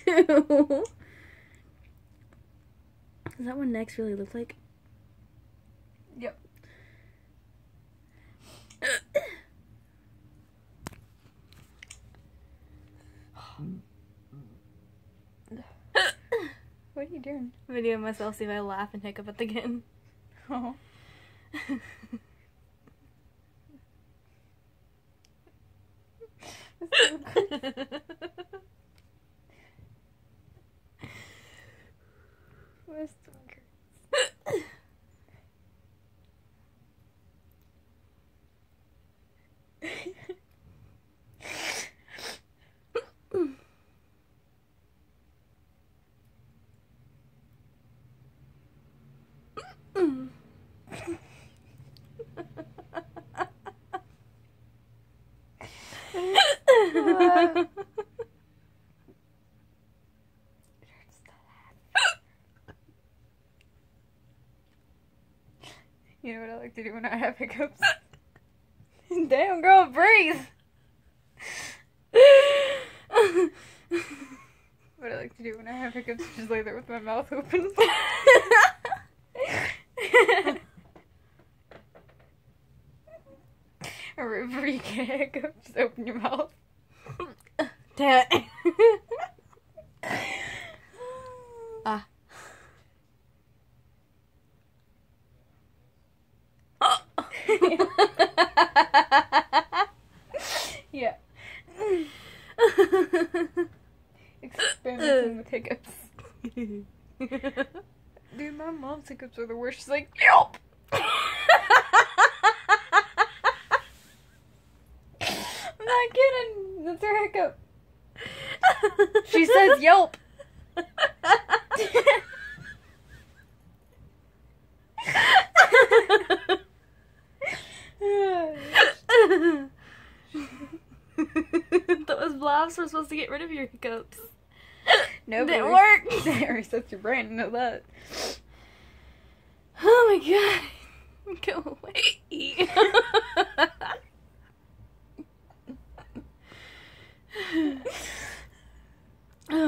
too. Is that what necks really look like? Yep. What are you doing? Videoing myself, see if I laugh and hiccup at the again. Oh. My stomach hurts. You know what I like to do when I have hiccups? Damn, girl, breathe! What I like to do when I have hiccups is just lay there with my mouth open. Or if you get a hiccup, just open your mouth. Damn it. Ah. Yeah. Experimenting with hiccups. Dude, my mom's hiccups are the worst. She's like, yelp! I'm not kidding. That's her hiccup. She says yelp. Those blobs were supposed to get rid of your hiccups. No, didn't work. That resets your brain. Know that. Oh my god. Go away.